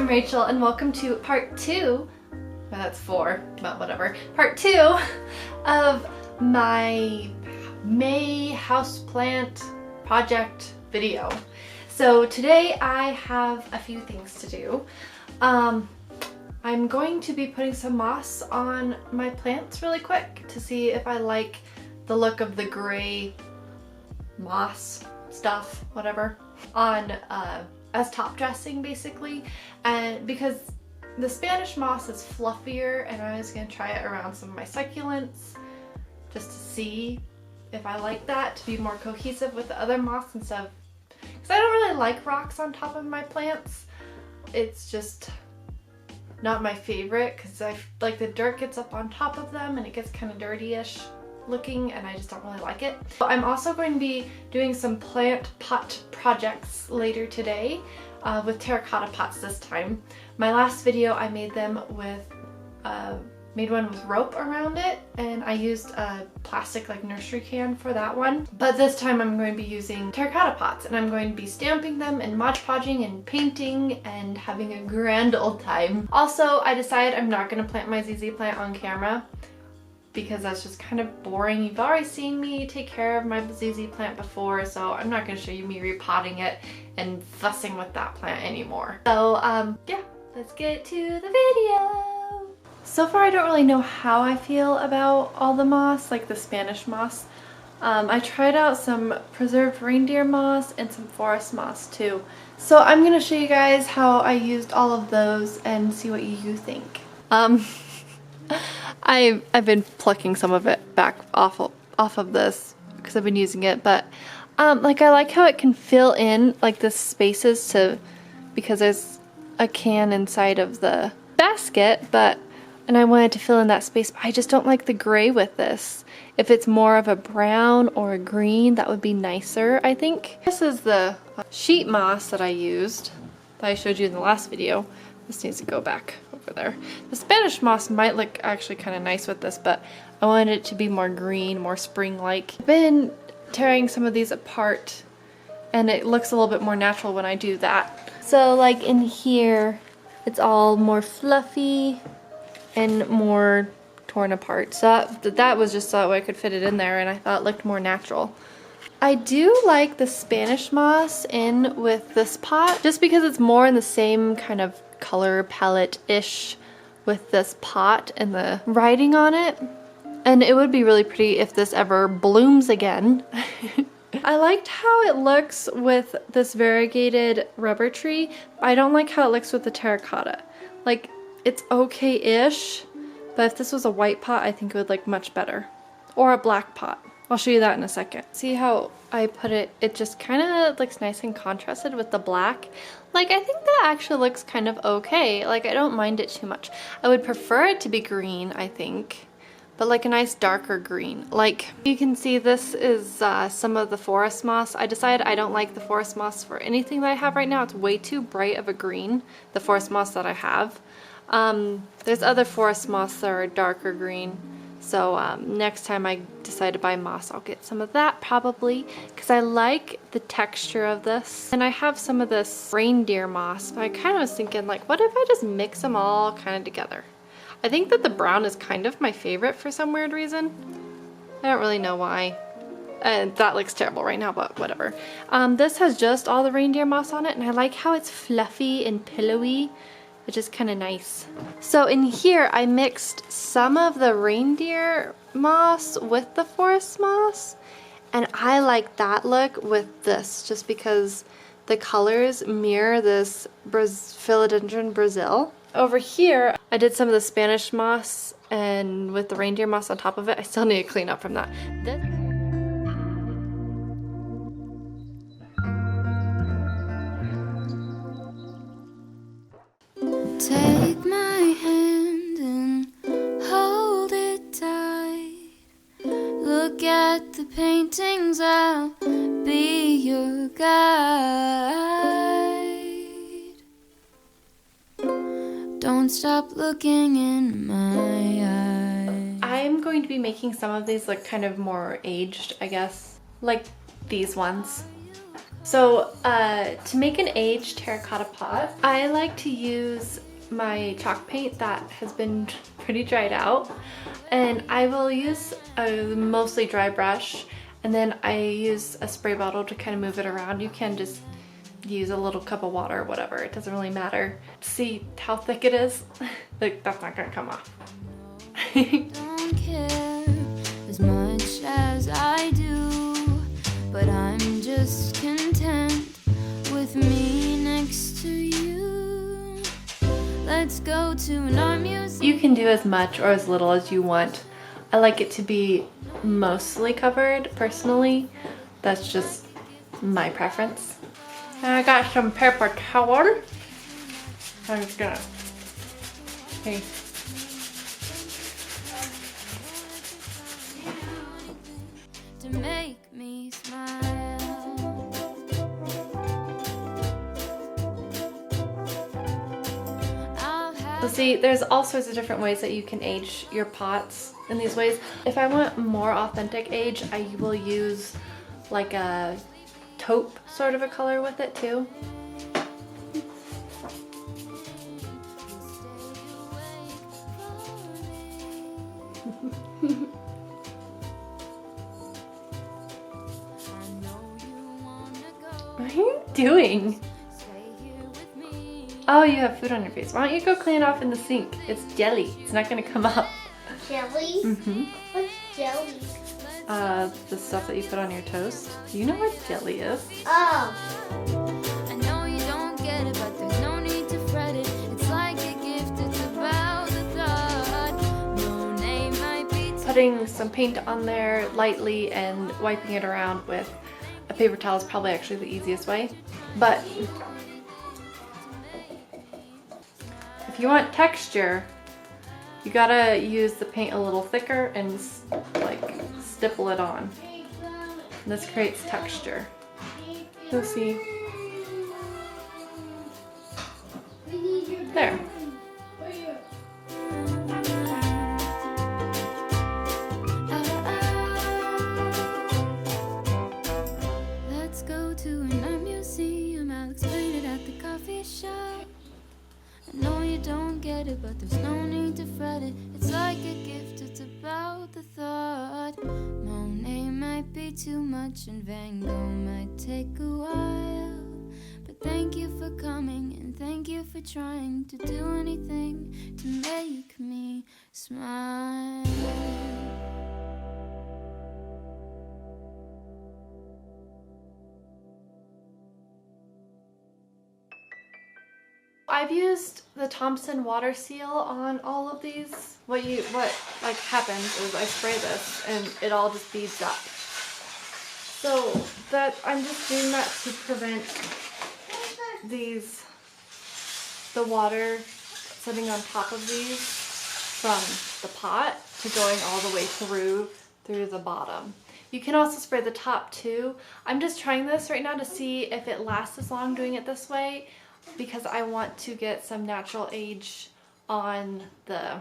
I'm Rachel and welcome to part 2, well, that's 4, but whatever, part 2 of my May houseplant project video. So today I have a few things to do. I'm going to be putting some moss on my plants really quick to see if I like the look of the gray moss stuff, whatever, on as top dressing basically, and because the Spanish moss is fluffier and I was going to try it around some of my succulents just to see if I like that to be more cohesive with the other moss and stuff, because I don't really like rocks on top of my plants. It's just not my favorite because I like the dirt gets up on top of them and it gets kind of dirty-ish looking and I just don't really like it. I'm also going to be doing some plant pot projects later today with terracotta pots this time. My last video I made them with made one with rope around it and I used a plastic like nursery can for that one. But this time I'm going to be using terracotta pots and I'm going to be stamping them and Mod Podging and painting and having a grand old time. Also, I decided I'm not going to plant my ZZ plant on camera because that's just kind of boring. You've already seen me take care of my ZZ plant before, so I'm not going to show you me repotting it and fussing with that plant anymore. So yeah, let's get to the video. So far I don't really know how I feel about all the moss, like the Spanish moss. I tried out some preserved reindeer moss and some forest moss too. So I'm going to show you guys how I used all of those and see what you think. I've been plucking some of it back off of this because I've been using it, but like I like how it can fill in like the spaces because there's a can inside of the basket, and I wanted to fill in that space, but I just don't like the gray with this. If it's more of a brown or a green, that would be nicer, I think. This is the sheet moss that I used that I showed you in the last video. This needs to go back over there. The Spanish moss might look actually kind of nice with this, but I wanted it to be more green, more spring-like. I've been tearing some of these apart and it looks a little bit more natural when I do that. So like in here, it's all more fluffy and more torn apart. So that was just so I could fit it in there and I thought it looked more natural. I do like the Spanish moss in with this pot just because it's more in the same kind of color palette-ish with this pot and the writing on it, and it would be really pretty if this ever blooms again. I liked how it looks with this variegated rubber tree. I don't like how it looks with the terracotta. Like, it's okay-ish, but if this was a white pot I think it would look much better, or a black pot. I'll show you that in a second. See how I put it? It just kind of looks nice and contrasted with the black. Like, I think that actually looks kind of okay. Like, I don't mind it too much. I would prefer it to be green, I think, but like a nice darker green. Like, you can see this is some of the forest moss. I decided I don't like the forest moss for anything that I have right now. It's way too bright of a green, the forest moss that I have. There's other forest moss that are darker green. So next time I decide to buy moss, I'll get some of that probably because I like the texture of this. And I have some of this reindeer moss, but I kind of was thinking like, what if I just mix them all kind of together? I think that the brown is kind of my favorite for some weird reason. I don't really know why. And that looks terrible right now, but whatever. This has just all the reindeer moss on it and I like how it's fluffy and pillowy, which is kind of nice. So in here I mixed some of the reindeer moss with the forest moss, and I like that look with this just because the colors mirror this philodendron Brazil. Over here I did some of the Spanish moss and with the reindeer moss on top of it. I still need to clean up from that. Take my hand and hold it tight. Look at the paintings, I'll be your guide. Don't stop looking in my eyes. I'm going to be making some of these look kind of more aged, I guess. Like these ones. So to make an aged terracotta pot, I like to use my chalk paint that has been pretty dried out, and I will use a mostly dry brush, and then I use a spray bottle to kind of move it around. You can just use a little cup of water or whatever, it doesn't really matter. See how thick it is? Like, that's not gonna come off. Don't care as much as I do, but I'm just content with me next to you. Let's go to an art museum. You can do as much or as little as you want. I like it to be mostly covered personally. That's just my preference. And I got some paper towel. I'm just gonna, hey. To make me smile. So see, there's all sorts of different ways that you can age your pots in these ways. If I want more authentic age, I will use like a taupe sort of a color with it too. What are you doing? Oh, you have food on your face. Why don't you go clean it off in the sink? It's jelly. It's not gonna come up. Jelly? Mm-hmm. What's jelly? The stuff that you put on your toast. Do you know what jelly is? Oh. I know you don't get it, but there's no need to fret it. It's like a gift, it's about the thought. No name might be Putting some paint on there lightly and wiping it around with a paper towel is probably actually the easiest way. But if you want texture, you gotta use the paint a little thicker and like stipple it on. And this creates texture. You'll see. There. Let's go to an art museum. I'll explain it at the coffee shop. I know you don't get it, but there's no need to fret it. It's like a gift, it's about the thought. Monet might be too much and Van Gogh might take a while. But thank you for coming and thank you for trying to do anything to make me smile. I've used the Thompson water seal on all of these. What like happens is I spray this and it all just beads up. So that I'm just doing that to prevent the water sitting on top of these from the pot to going all the way through the bottom. You can also spray the top too. I'm just trying this right now to see if it lasts as long doing it this way, because I want to get some natural age on the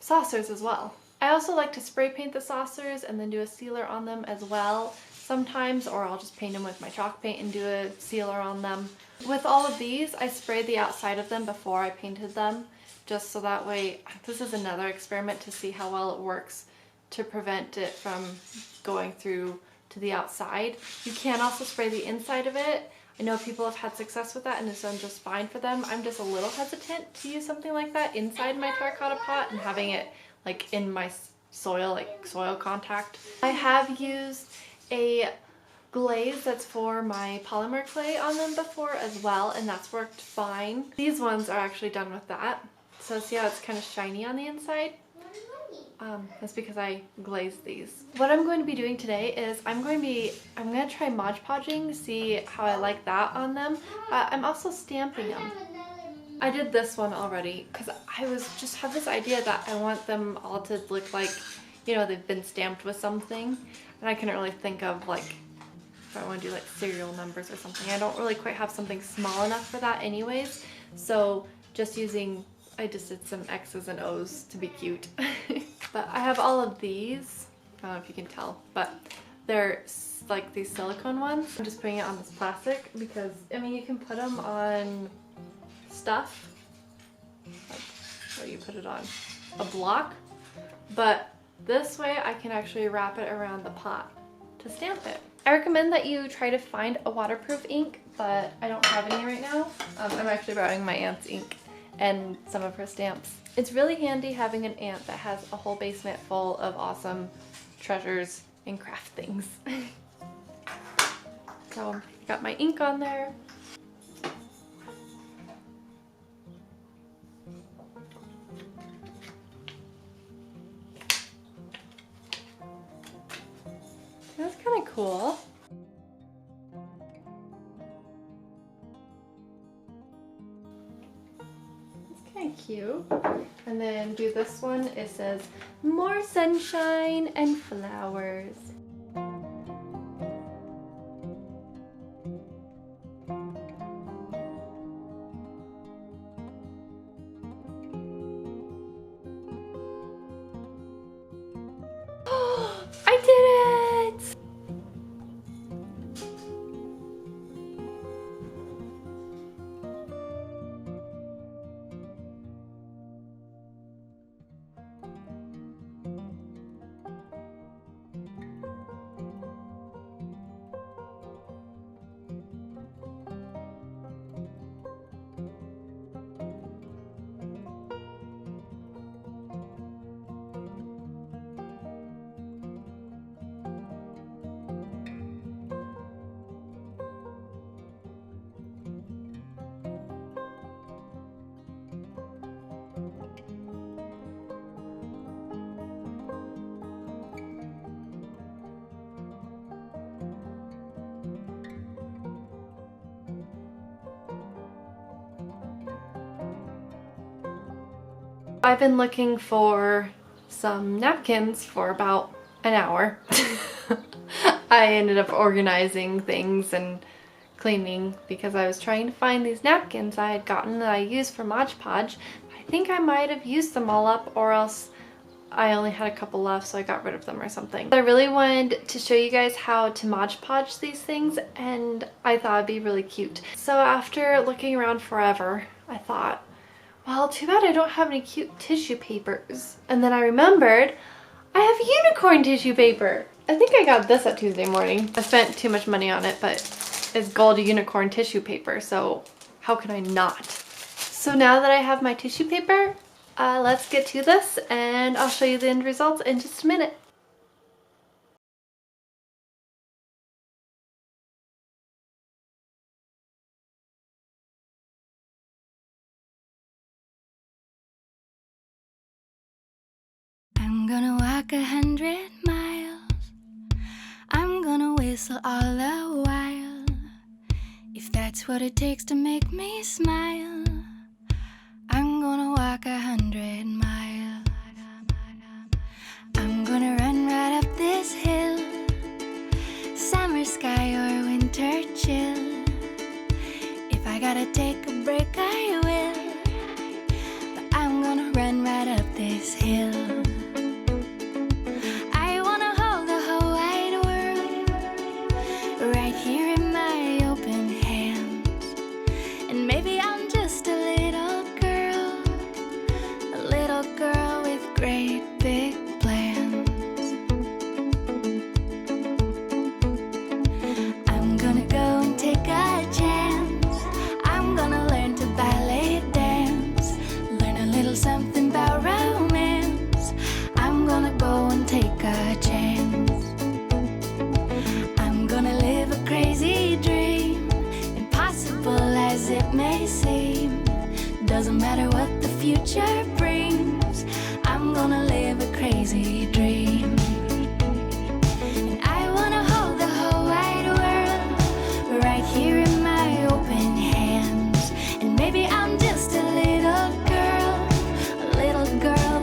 saucers as well. I also like to spray paint the saucers and then do a sealer on them as well sometimes, or I'll just paint them with my chalk paint and do a sealer on them. With all of these, I sprayed the outside of them before I painted them, just so that way, this is another experiment to see how well it works to prevent it from going through to the outside. You can also spray the inside of it. I know people have had success with that and it's done just fine for them. I'm just a little hesitant to use something like that inside my terracotta pot and having it like in my soil, like soil contact. I have used a glaze that's for my polymer clay on them before as well, and that's worked fine. These ones are actually done with that. So see how it's kind of shiny on the inside? That's because I glazed these. What I'm going to be doing today is I'm going to try Mod Podging, see how I like that on them. I'm also stamping them. I did this one already because I just have this idea that I want them all to look like, you know, they've been stamped with something, and I couldn't really think of like if I want to do like serial numbers or something. I don't really quite have something small enough for that anyways, so I just did some X's and O's to be cute. But I have all of these, I don't know if you can tell, but They're like these silicone ones. I'm just putting it on this plastic because, I mean, you can put them on stuff. Like, what do you put it on? A block. But this way I can actually wrap it around the pot to stamp it. I recommend that you try to find a waterproof ink, but I don't have any right now. I'm actually borrowing my aunt's ink and some of her stamps. It's really handy having an aunt that has a whole basement full of awesome treasures and craft things. So I got my ink on there. That's kind of cool. It's kind of cute. And then do this one. It says, more sunshine and flowers. I did it! I've been looking for some napkins for about an hour. I ended up organizing things and cleaning because I was trying to find these napkins I had gotten that I used for Mod Podge. I think I might have used them all up, or else I only had a couple left, so I got rid of them or something. I really wanted to show you guys how to Mod Podge these things, and I thought it'd be really cute. So after looking around forever, I thought, well, too bad I don't have any cute tissue papers. And then I remembered I have unicorn tissue paper. I think I got this at Tuesday morning. I spent too much money on it, but it's gold unicorn tissue paper, so how can I not? So now that I have my tissue paper, let's get to this and I'll show you the end results in just a minute. I'm gonna walk 100 miles. I'm gonna whistle all the while. If that's what it takes to make me smile, I'm gonna walk 100 miles. I'm gonna run right up this hill, summer sky or winter chill. If I gotta take a break, I will, but I'm gonna run right up this hill. I wanna hold the whole wide world right here in my open hands. And maybe I'm just a little girl with great big plans. I'm gonna go and take a chance. I'm gonna learn to ballet dance, learn a little something about romance. I'm gonna go and take a chance. I'm gonna live a crazy dream, impossible as it may seem. Doesn't matter what the future brings, I'm gonna live a crazy dream. And I wanna hold the whole wide world right here in my open hands. And maybe I'm just a little girl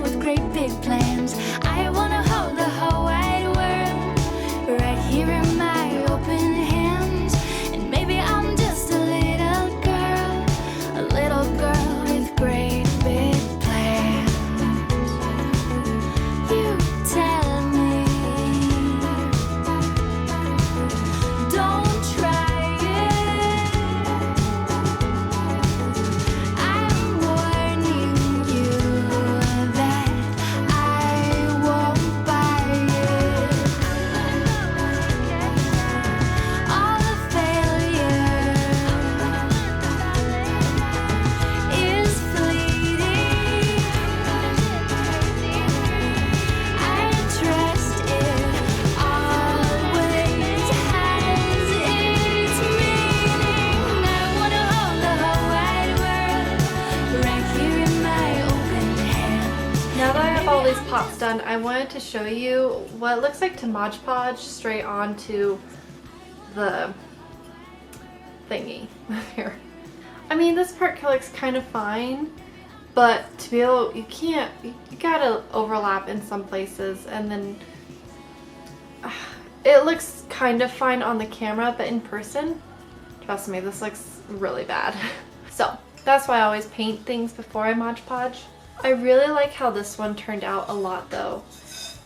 with great big plans. I wanna hold the whole wide world right here in my open hands. And maybe I'm just a little girl with great big plans. You tell these pots done, I wanted to show you what it looks like to Mod Podge straight onto the thingy here. I mean, this part looks kind of fine, but to be able, you gotta overlap in some places, and then it looks kind of fine on the camera, but in person, trust me, this looks really bad. So that's why I always paint things before I Mod Podge. I really like how this one turned out a lot though,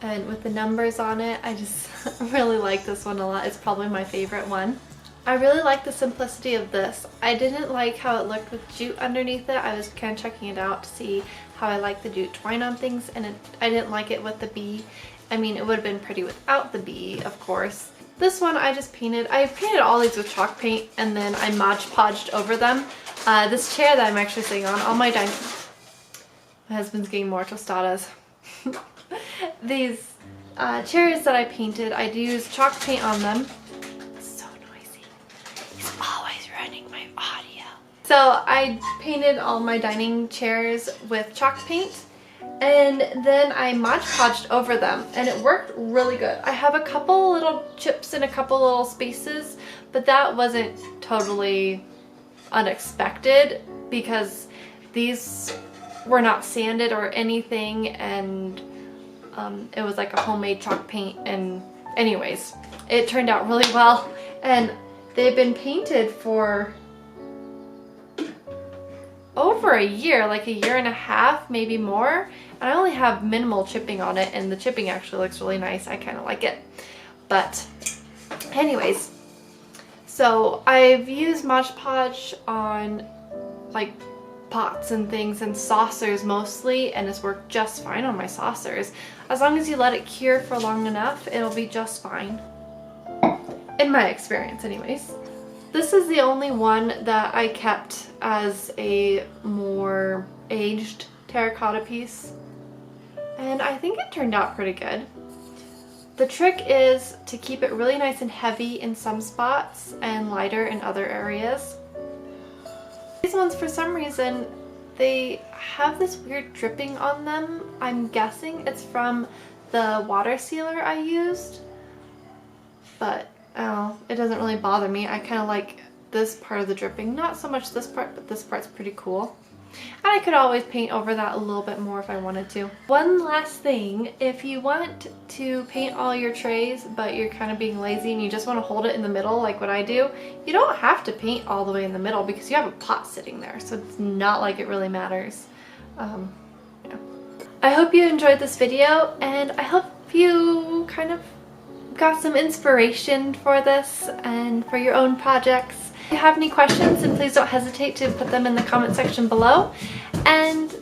and with the numbers on it, I just really like this one a lot. It's probably my favorite one. I really like the simplicity of this. I didn't like how it looked with jute underneath it. I was kind of checking it out to see how I like the jute twine on things, and I didn't like it with the bee. I mean, it would have been pretty without the bee, of course. This one I just painted. I painted all these with chalk paint, and then I Mod Podged over them. This chair that I'm actually sitting on, all my dining... My husband's getting more tostadas. These chairs that I painted, I used chalk paint on them. Running my audio. So I painted all my dining chairs with chalk paint, and then I Mod Podged over them, and it worked really good. I have a couple little chips in a couple little spaces, but that wasn't totally unexpected because these were not sanded or anything, and it was like a homemade chalk paint, and anyways, it turned out really well. And they've been painted for over a year, like a year and a half, maybe more. And I only have minimal chipping on it, and the chipping actually looks really nice. I kind of like it. But anyways, so I've used Mod Podge on like pots and things and saucers mostly, and it's worked just fine on my saucers. As long as you let it cure for long enough, it'll be just fine. In my experience anyways. This is the only one that I kept as a more aged terracotta piece, and I think it turned out pretty good. The trick is to keep it really nice and heavy in some spots and lighter in other areas. These ones, for some reason, they have this weird dripping on them. I'm guessing it's from the water sealer I used, but oh, it doesn't really bother me. I kind of like this part of the dripping. Not so much this part, but this part's pretty cool. And I could always paint over that a little bit more if I wanted to. One last thing, if you want to paint all your trays, but you're kind of being lazy and you just want to hold it in the middle like what I do, you don't have to paint all the way in the middle because you have a pot sitting there, so it's not like it really matters. Yeah. I hope you enjoyed this video, and I hope you kind of got some inspiration for this and for your own projects. If you have any questions, then please don't hesitate to put them in the comment section below. And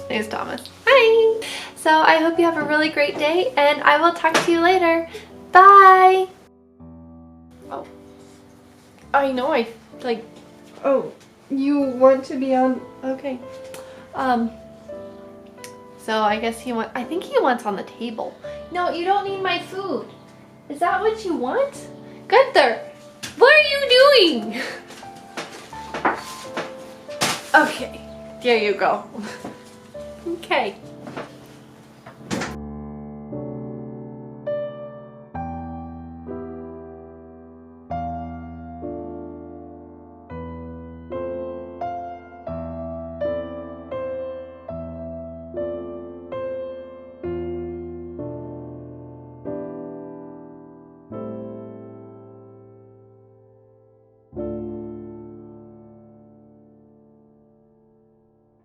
there's Thomas. Hi! So I hope you have a really great day, and I will talk to you later. Bye! Oh. I know I like... Oh, you want to be on... Okay. So I guess I think he wants on the table. No, you don't need my food. Is that what you want? Gunther, what are you doing? Okay, there you go. Okay.